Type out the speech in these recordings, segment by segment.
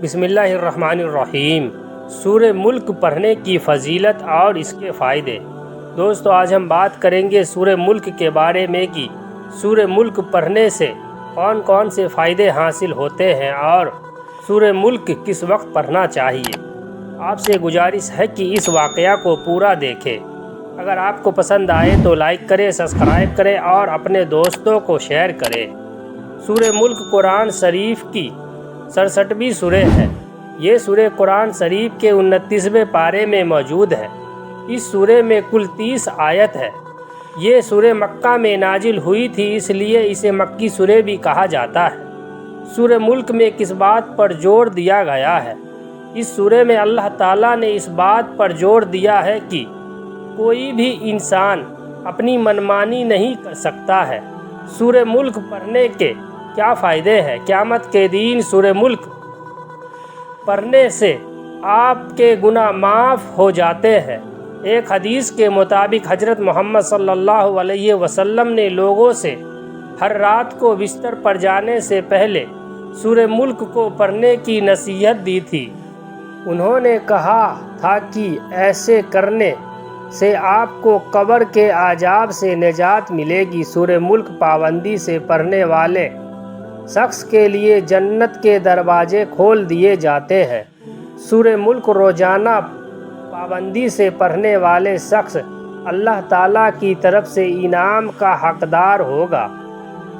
بسم اللہ الرحمن الرحیم۔ سورہ ملک پڑھنے کی فضیلت اور اس کے فائدے۔ دوستو، آج ہم بات کریں گے سورہ ملک کے بارے میں کہ سورہ ملک پڑھنے سے کون کون سے فائدے حاصل ہوتے ہیں اور سورہ ملک کس وقت پڑھنا چاہیے۔ آپ سے گزارش ہے کہ اس واقعہ کو پورا دیکھیں۔ اگر آپ کو پسند آئے تو لائک کریں، سبسکرائب کریں اور اپنے دوستوں کو شیئر کریں۔ سورہ ملک قرآن شریف کی 67ویں سورہ ہے۔ یہ سورہ قرآن شریف کے 29ویں پارے میں موجود ہے۔ اس سورہ میں کل 30 آیت ہے۔ یہ سورہ مکہ میں نازل ہوئی تھی، اس لیے اسے مکی سورہ بھی کہا جاتا ہے۔ سورہ ملک میں کس بات پر زور دیا گیا ہے؟ اس سورہ میں اللہ تعالیٰ نے اس بات پر زور دیا ہے کہ کوئی بھی انسان اپنی منمانی نہیں کر سکتا ہے۔ سورہ ملک پڑھنے کے کیا فائدے ہیں؟ قیامت کے دن سورہ ملک پڑھنے سے آپ کے گناہ معاف ہو جاتے ہیں۔ ایک حدیث کے مطابق حضرت محمد صلی اللہ علیہ وسلم نے لوگوں سے ہر رات کو بستر پر جانے سے پہلے سورہ ملک کو پڑھنے کی نصیحت دی تھی۔ انہوں نے کہا تھا کہ ایسے کرنے سے آپ کو قبر کے عذاب سے نجات ملے گی۔ سورہ ملک پابندی سے پڑھنے والے شخص کے لیے جنت کے دروازے کھول دیے جاتے ہیں۔ سورہ ملک روزانہ پابندی سے پڑھنے والے شخص اللہ تعالیٰ کی طرف سے انعام کا حقدار ہوگا۔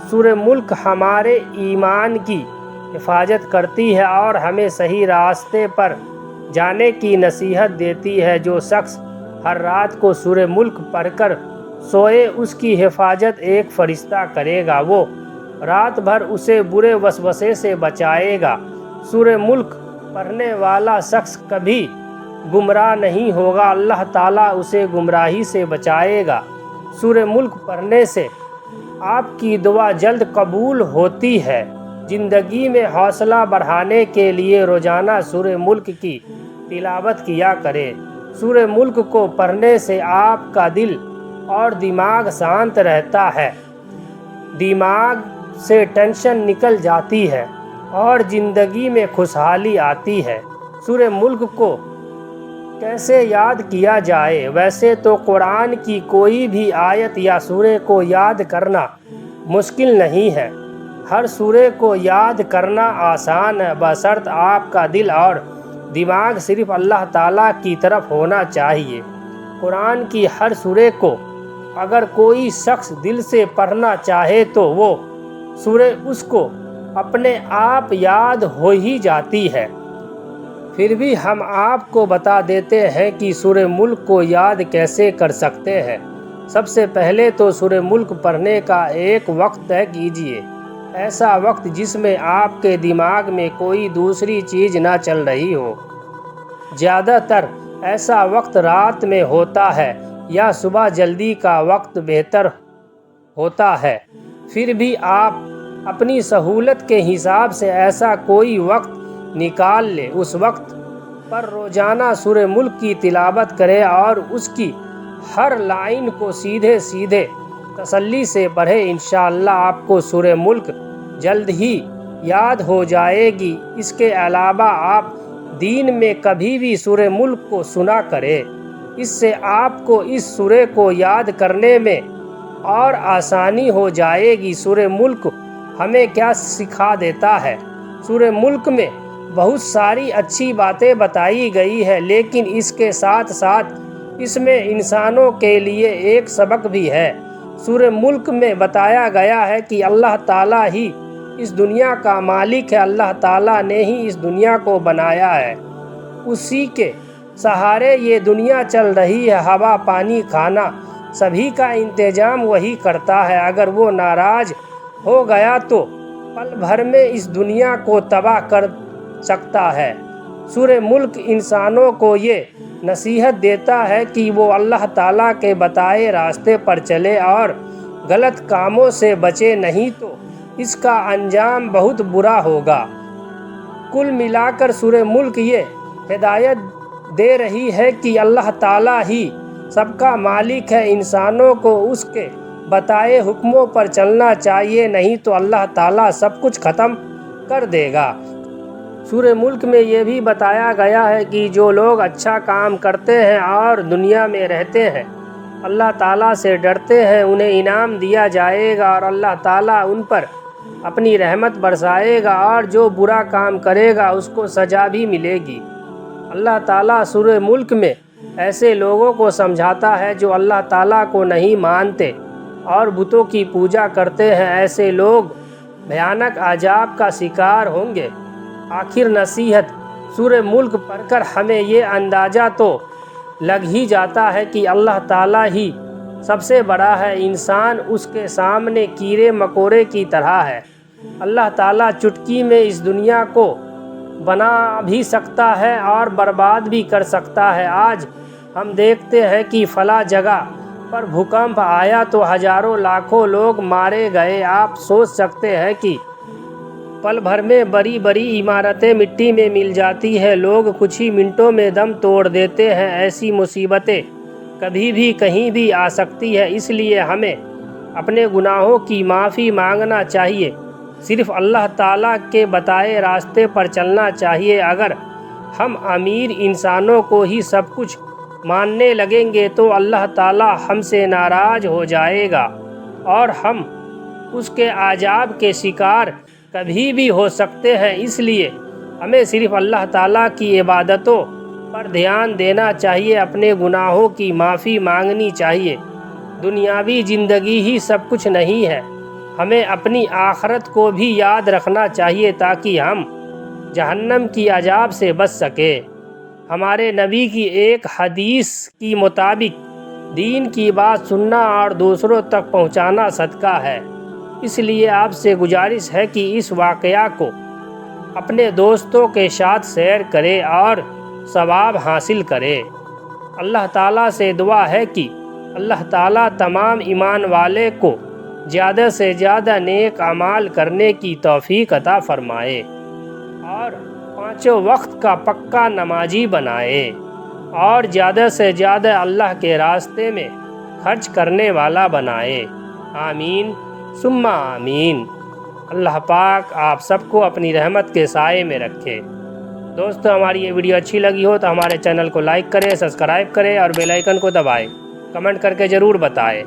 سورہ ملک ہمارے ایمان کی حفاظت کرتی ہے اور ہمیں صحیح راستے پر جانے کی نصیحت دیتی ہے۔ جو شخص ہر رات کو سورہ ملک پڑھ کر سوئے، اس کی حفاظت ایک فرشتہ کرے گا۔ وہ رات بھر اسے برے وسوسے سے بچائے گا۔ سورہ ملک پڑھنے والا شخص کبھی گمراہ نہیں ہوگا، اللہ تعالیٰ اسے گمراہی سے بچائے گا۔ سورہ ملک پڑھنے سے آپ کی دعا جلد قبول ہوتی ہے۔ زندگی میں حوصلہ بڑھانے کے لیے روزانہ سورہ ملک کی تلاوت کیا کریں۔ سورہ ملک کو پڑھنے سے آپ کا دل اور دماغ شانت رہتا ہے، دماغ سے ٹینشن نکل جاتی ہے اور زندگی میں خوشحالی آتی ہے۔ سورہ ملک کو کیسے یاد کیا جائے؟ ویسے تو قرآن کی کوئی بھی آیت یا سورہ کو یاد کرنا مشکل نہیں ہے۔ ہر سورہ کو یاد کرنا آسان ہے، بشرط آپ کا دل اور دماغ صرف اللہ تعالیٰ کی طرف ہونا چاہیے۔ قرآن کی ہر سورہ کو اگر کوئی شخص دل سے پڑھنا چاہے تو وہ سورہ اس کو اپنے آپ یاد ہو ہی جاتی ہے۔ پھر بھی ہم آپ کو بتا دیتے ہیں کہ سورہ ملک کو یاد کیسے کر سکتے ہیں۔ سب سے پہلے تو سورہ ملک پڑھنے کا ایک وقت طے کیجیے، ایسا وقت جس میں آپ کے دماغ میں کوئی دوسری چیز نہ چل رہی ہو۔ زیادہ تر ایسا وقت رات میں ہوتا ہے یا صبح جلدی کا وقت بہتر ہوتا ہے۔ پھر بھی آپ اپنی سہولت کے حساب سے ایسا کوئی وقت نکال لیں۔ اس وقت پر روزانہ سورہ ملک کی تلاوت کریں اور اس کی ہر لائن کو سیدھے سیدھے تسلی سے پڑھیں۔ انشاءاللہ آپ کو سورہ ملک جلد ہی یاد ہو جائے گی۔ اس کے علاوہ آپ دین میں کبھی بھی سورہ ملک کو سنا کریں، اس سے آپ کو اس سورہ کو یاد کرنے میں اور آسانی ہو جائے گی۔ سورہ ملک ہمیں کیا سکھا دیتا ہے؟ سورہ ملک میں بہت ساری اچھی باتیں بتائی گئی ہے، لیکن اس کے ساتھ ساتھ اس میں انسانوں کے لیے ایک سبق بھی ہے۔ سورہ ملک میں بتایا گیا ہے کہ اللہ تعالیٰ ہی اس دنیا کا مالک ہے، اللہ تعالیٰ نے ہی اس دنیا کو بنایا ہے، اسی کے سہارے یہ دنیا چل رہی ہے۔ ہوا، پانی، کھانا سبھی کا انتظام وہی کرتا ہے۔ اگر وہ ناراض ہو گیا تو پل بھر میں اس دنیا کو تباہ کر سکتا ہے۔ سورہ ملک انسانوں کو یہ نصیحت دیتا ہے کہ وہ اللہ تعالیٰ کے بتائے راستے پر چلے اور غلط کاموں سے بچے، نہیں تو اس کا انجام بہت برا ہوگا۔ کل ملا کر سورہ ملک یہ ہدایت دے رہی ہے کہ اللہ تعالیٰ ہی سب کا مالک ہے، انسانوں کو اس کے بتائے حکموں پر چلنا چاہیے، نہیں تو اللہ تعالیٰ سب کچھ ختم کر دے گا۔ سورہ ملک میں یہ بھی بتایا گیا ہے کہ جو لوگ اچھا کام کرتے ہیں اور دنیا میں رہتے ہیں، اللہ تعالیٰ سے ڈرتے ہیں، انہیں انعام دیا جائے گا اور اللہ تعالیٰ ان پر اپنی رحمت برسائے گا، اور جو برا کام کرے گا اس کو سزا بھی ملے گی۔ اللہ تعالیٰ سورہ ملک میں ایسے لوگوں کو سمجھاتا ہے جو اللہ تعالیٰ کو نہیں مانتے اور بتوں کی پوجا کرتے ہیں۔ ایسے لوگ بھیانک عذاب کا شکار ہوں گے۔ آخر نصیحت، سورہ ملک پڑھ کر ہمیں یہ اندازہ تو لگ ہی جاتا ہے کہ اللہ تعالیٰ ہی سب سے بڑا ہے، انسان اس کے سامنے کیڑے مکوڑے کی طرح ہے۔ اللہ تعالیٰ چٹکی میں اس دنیا کو بنا بھی سکتا ہے اور برباد بھی کر سکتا ہے۔ آج ہم دیکھتے ہیں کہ فلاں جگہ پر بھوکمپ آیا تو ہزاروں لاکھوں لوگ مارے گئے۔ آپ سوچ سکتے ہیں کہ پل بھر میں بڑی بڑی عمارتیں مٹی میں مل جاتی ہیں، لوگ کچھ ہی منٹوں میں دم توڑ دیتے ہیں۔ ایسی مصیبتیں کبھی بھی کہیں بھی آ سکتی ہے، اس لیے ہمیں اپنے گناہوں کی معافی مانگنا چاہیے، صرف اللہ تعالیٰ کے بتائے راستے پر چلنا چاہیے۔ اگر ہم امیر انسانوں کو ہی سب کچھ ماننے لگیں گے تو اللہ تعالیٰ ہم سے ناراض ہو جائے گا اور ہم اس کے عذاب کے شکار کبھی بھی ہو سکتے ہیں۔ اس لیے ہمیں صرف اللہ تعالیٰ کی عبادتوں پر دھیان دینا چاہیے، اپنے گناہوں کی معافی مانگنی چاہیے۔ دنیاوی زندگی ہی سب کچھ نہیں ہے، ہمیں اپنی آخرت کو بھی یاد رکھنا چاہیے تاکہ ہم جہنم کی عذاب سے بچ سکیں۔ ہمارے نبی کی ایک حدیث کے مطابق دین کی بات سننا اور دوسروں تک پہنچانا صدقہ ہے۔ اس لیے آپ سے گزارش ہے کہ اس واقعہ کو اپنے دوستوں کے ساتھ شیئر کریں اور ثواب حاصل کریں۔ اللہ تعالیٰ سے دعا ہے کہ اللہ تعالیٰ تمام ایمان والے کو زیادہ سے زیادہ نیک اعمال کرنے کی توفیق عطا فرمائے اور 5 وقت کا پکا نمازی بنائے اور زیادہ سے زیادہ اللہ کے راستے میں خرچ کرنے والا بنائے۔ آمین ثم آمین۔ اللہ پاک آپ سب کو اپنی رحمت کے سائے میں رکھے۔ دوستو، ہماری یہ ویڈیو اچھی لگی ہو تو ہمارے چینل کو لائک کریں، سبسکرائب کریں اور بیل آئیکن کو دبائیں۔ کمنٹ کر کے ضرور بتائیں۔